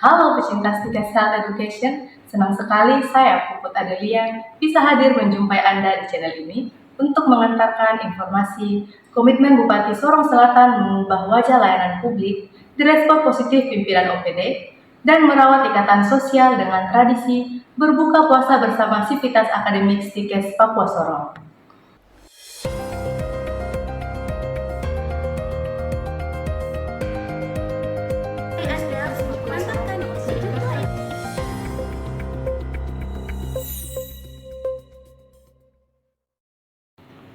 Halo pecinta Stikas Health Education, senang sekali saya Puput Adelia bisa hadir menjumpai Anda di channel ini untuk mengantarkan informasi komitmen Bupati Sorong Selatan mengubah wajah layanan publik, direspon positif pimpinan OPD, dan merawat ikatan sosial dengan tradisi berbuka puasa bersama Sivitas Akademik Stikes Papua Sorong.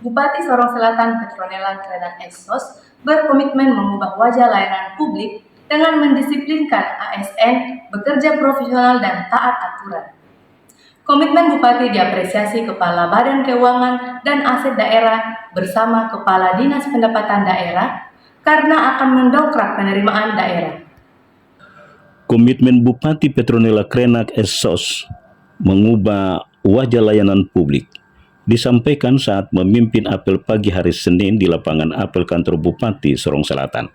Bupati Sorong Selatan Petronella Krenak Exos berkomitmen mengubah wajah layanan publik dengan mendisiplinkan ASN bekerja profesional dan taat aturan. Komitmen Bupati diapresiasi Kepala Badan Keuangan dan Aset Daerah bersama Kepala Dinas Pendapatan Daerah karena akan mendongkrak penerimaan daerah. Komitmen Bupati Petronella Krenak Exos mengubah wajah layanan publik disampaikan saat memimpin apel pagi hari Senin di lapangan apel kantor Bupati Sorong Selatan.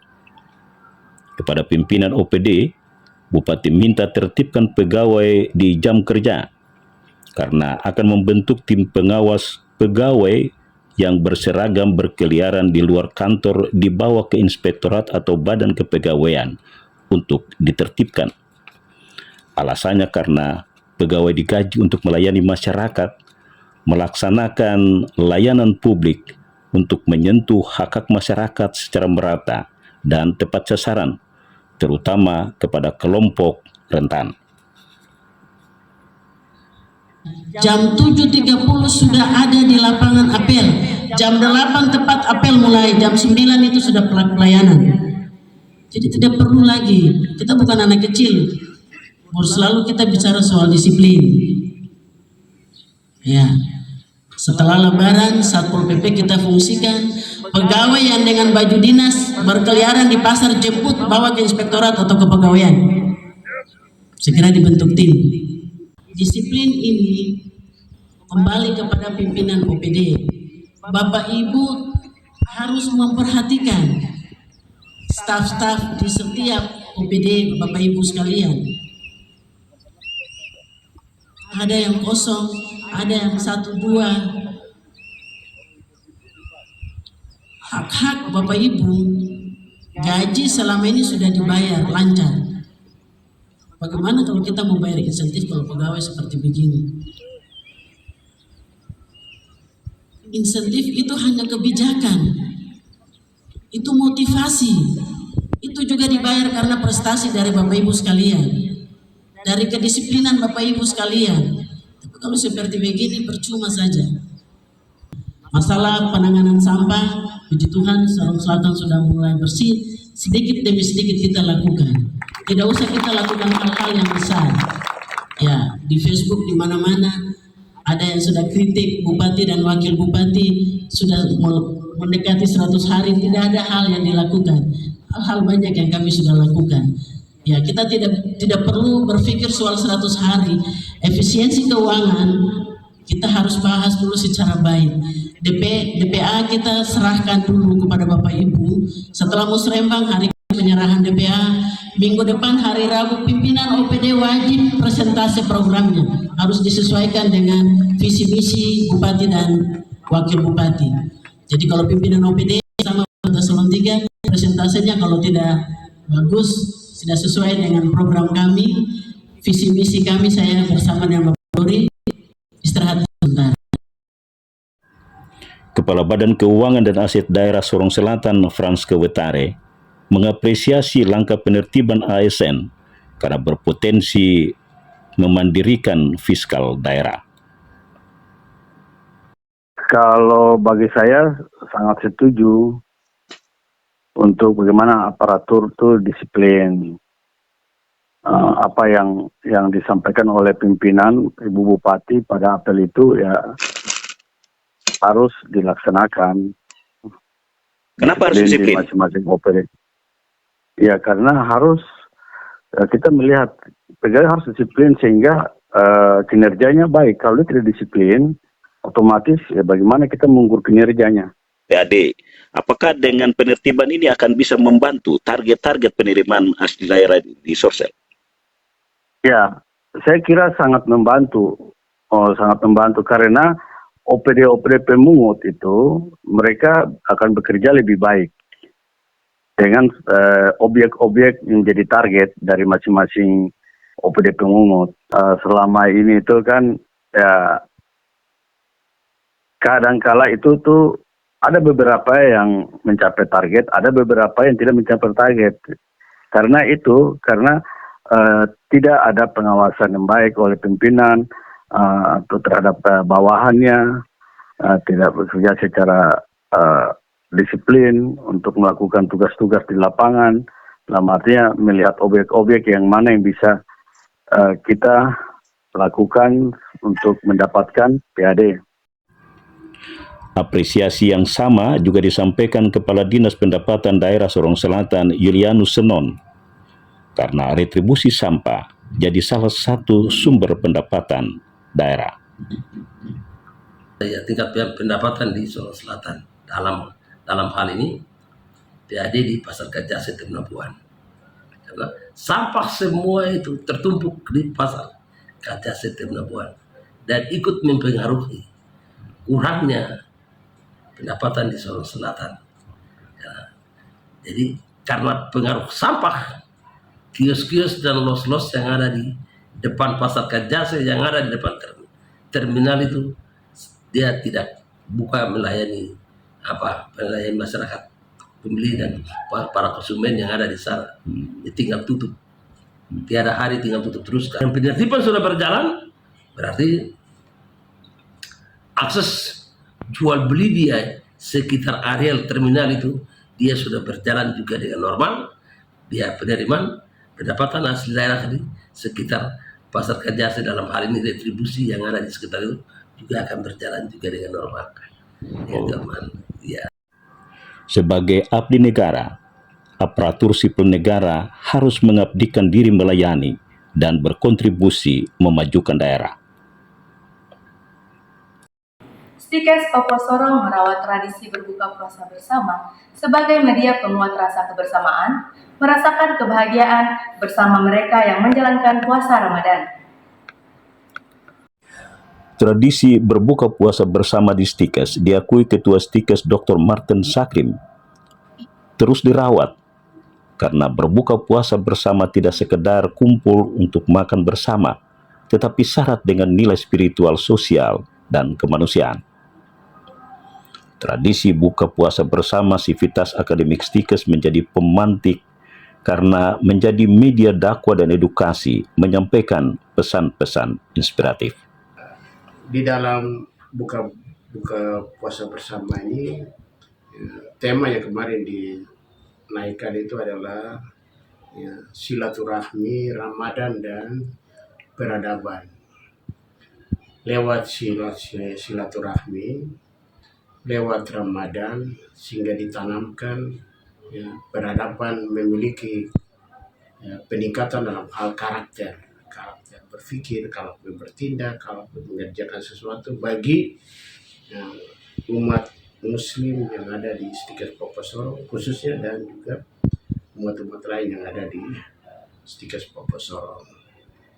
Kepada pimpinan OPD, Bupati minta tertibkan pegawai di jam kerja karena akan membentuk tim pengawas pegawai yang berseragam berkeliaran di luar kantor dibawa ke inspektorat atau badan kepegawaian untuk ditertibkan. Alasannya karena pegawai digaji untuk melayani masyarakat, melaksanakan layanan publik untuk menyentuh hak-hak masyarakat secara merata dan tepat sasaran, terutama kepada kelompok rentan. Jam 7.30 sudah ada di lapangan apel, jam 8 tepat apel mulai, jam 9 itu sudah pelayanan. Jadi tidak perlu lagi, kita bukan anak kecil, harus selalu kita bicara soal disiplin. Ya, setelah Lebaran Satpol PP kita fungsikan, pegawai yang dengan baju dinas berkeliaran di pasar jemput bawa ke inspektorat atau kepegawaian. Segera dibentuk tim. Disiplin ini kembali kepada pimpinan OPD. Bapak Ibu harus memperhatikan staf-staf di setiap OPD, Bapak Ibu sekalian. Ada yang kosong, ada yang 1-2. Hak-hak Bapak Ibu, gaji selama ini sudah dibayar lancar. Bagaimana kalau kita membayar insentif kalau pegawai seperti begini? Insentif itu hanya kebijakan, itu motivasi, itu juga dibayar karena prestasi dari Bapak Ibu sekalian, dari kedisiplinan Bapak Ibu sekalian. Tapi kalau seperti begini percuma saja. Masalah penanganan sampah, puji Tuhan Sorong Selatan sudah mulai bersih, sedikit demi sedikit kita lakukan. Tidak usah kita lakukan hal-hal yang besar. Ya, di Facebook di mana-mana ada yang sudah kritik Bupati dan Wakil Bupati sudah mendekati 100 hari, tidak ada hal yang dilakukan. Hal-hal banyak yang kami sudah lakukan. Ya, kita tidak perlu berpikir soal 100 hari. Efisiensi keuangan kita harus bahas dulu secara baik. DPA kita serahkan dulu kepada Bapak Ibu. Setelah musrembang hari penyerahan DPA, minggu depan hari Rabu pimpinan OPD wajib presentasi programnya. Harus disesuaikan dengan visi misi Bupati dan Wakil Bupati. Jadi kalau pimpinan OPD sama Eselon 3 presentasinya kalau tidak bagus, tidak sesuai dengan program kami, visi misi kami, saya bersama dengan Bapak Dori istirahat sebentar. Kepala Badan Keuangan dan Aset Daerah Sorong Selatan Frans Kewetare mengapresiasi langkah penertiban ASN karena berpotensi memandirikan fiskal daerah. Kalau bagi saya sangat setuju untuk bagaimana aparatur itu disiplin. Apa yang disampaikan oleh pimpinan Ibu Bupati pada apel itu ya harus dilaksanakan. Kenapa harus disiplin? Di masing-masing OPD. Ya karena harus kita melihat pegawai harus disiplin sehingga kinerjanya baik. Kalau dia tidak disiplin, otomatis ya bagaimana kita mengukur kinerjanya. PAD, apakah dengan penertiban ini akan bisa membantu target-target penerimaan asli daerah di Sorsel? Ya, saya kira sangat membantu. Oh, sangat membantu karena OPD-OPD pemungut itu mereka akan bekerja lebih baik dengan objek-objek yang jadi target dari masing-masing OPD pemungut. Selama ini itu kan ya kadangkala itu tuh ada beberapa yang mencapai target, ada beberapa yang tidak mencapai target. Karena tidak ada pengawasan yang baik oleh pimpinan atau terhadap bawahannya, tidak bekerja secara disiplin untuk melakukan tugas-tugas di lapangan. Dalam artinya melihat objek-objek yang mana yang bisa kita lakukan untuk mendapatkan PAD. Apresiasi yang sama juga disampaikan Kepala Dinas Pendapatan Daerah Sorong Selatan Yulianus Senon, karena retribusi sampah jadi salah satu sumber pendapatan daerah. Ya, tingkat pendapatan di Sorong Selatan dalam hal ini PAD di Pasar Kajase Temnabuan. Karena sampah semua itu tertumpuk di Pasar Kajase Temnabuan dan ikut mempengaruhi kurangnya pendapatan di Sorong Selatan. Ya, jadi karena pengaruh sampah, kios-kios dan los-los yang ada di depan Pasar Kajase, yang ada di depan terminal itu, dia tidak buka melayani masyarakat pembeli dan para konsumen yang ada di sana. Dia tinggal tutup. Tiada hari tinggal tutup terus. Yang penertiban sudah berjalan, berarti akses jual beli dia sekitar areal terminal itu dia sudah berjalan juga dengan normal. Dia penerimaan pendapatan asli daerah di sekitar Pasar Kajase, dalam hal ini retribusi yang ada di sekitar itu juga akan berjalan juga dengan normal. Ya. Sebagai abdi negara, aparatur sipil negara harus mengabdikan diri melayani dan berkontribusi memajukan daerah. Stikes Opo Sorong merawat tradisi berbuka puasa bersama sebagai media penguat rasa kebersamaan, merasakan kebahagiaan bersama mereka yang menjalankan puasa Ramadan. Tradisi berbuka puasa bersama di Stikes diakui Ketua Stikes Dr. Martin Sakrim terus dirawat karena berbuka puasa bersama tidak sekedar kumpul untuk makan bersama, tetapi syarat dengan nilai spiritual, sosial, dan kemanusiaan. Tradisi buka puasa bersama Sivitas Akademik Stikes menjadi pemantik karena menjadi media dakwah dan edukasi, menyampaikan pesan-pesan inspiratif. Di dalam buka puasa bersama ini, tema yang kemarin dinaikkan itu adalah silaturahmi, Ramadan, dan peradaban. Lewat silaturahmi, lewat Ramadan, sehingga ditanamkan peradaban memiliki peningkatan dalam hal karakter berpikir, kalau bertindak, kalau mengerjakan sesuatu bagi umat muslim yang ada di Stikes Opo Sorong khususnya, dan juga umat-umat lain yang ada di Stikes Opo Sorong.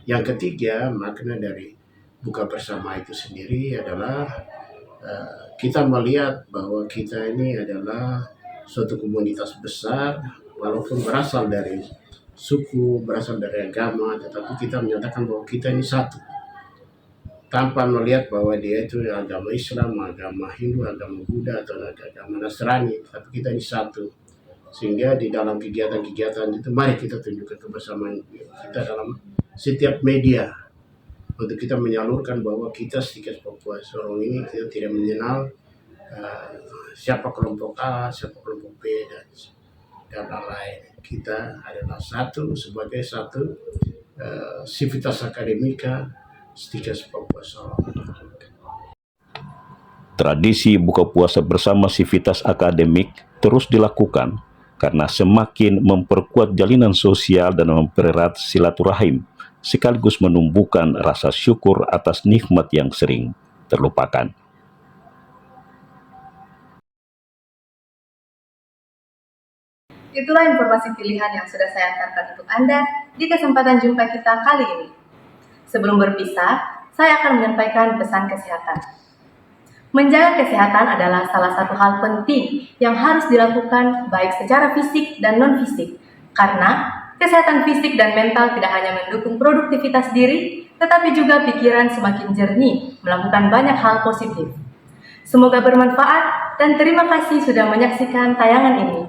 Yang ketiga, makna dari buka bersama itu sendiri adalah kita melihat bahwa kita ini adalah suatu komunitas besar, walaupun berasal dari suku, berasal dari agama, tetapi kita menyatakan bahwa kita ini satu, tanpa melihat bahwa dia itu agama Islam, agama Hindu, agama Buddha, atau agama Nasrani, tapi kita ini satu. Sehingga di dalam kegiatan-kegiatan itu, mari kita tunjukkan kebersamaan kita dalam setiap media, untuk kita menyalurkan bahwa kita Stikes Opo Sorong ini kita tidak mengenal siapa kelompok A, siapa kelompok B, dan lain-lain. Kita adalah satu sebagai satu Sivitas Akademika Stikes Opo Sorong. Tradisi buka puasa bersama Sivitas Akademik terus dilakukan karena semakin memperkuat jalinan sosial dan mempererat silaturahim, sekaligus menumbuhkan rasa syukur atas nikmat yang sering terlupakan. Itulah informasi pilihan yang sudah saya antarkan untuk Anda di kesempatan jumpa kita kali ini. Sebelum berpisah, saya akan menyampaikan pesan kesehatan. Menjaga kesehatan adalah salah satu hal penting yang harus dilakukan baik secara fisik dan non-fisik, karena kesehatan fisik dan mental tidak hanya mendukung produktivitas diri, tetapi juga pikiran semakin jernih melakukan banyak hal positif. Semoga bermanfaat dan terima kasih sudah menyaksikan tayangan ini.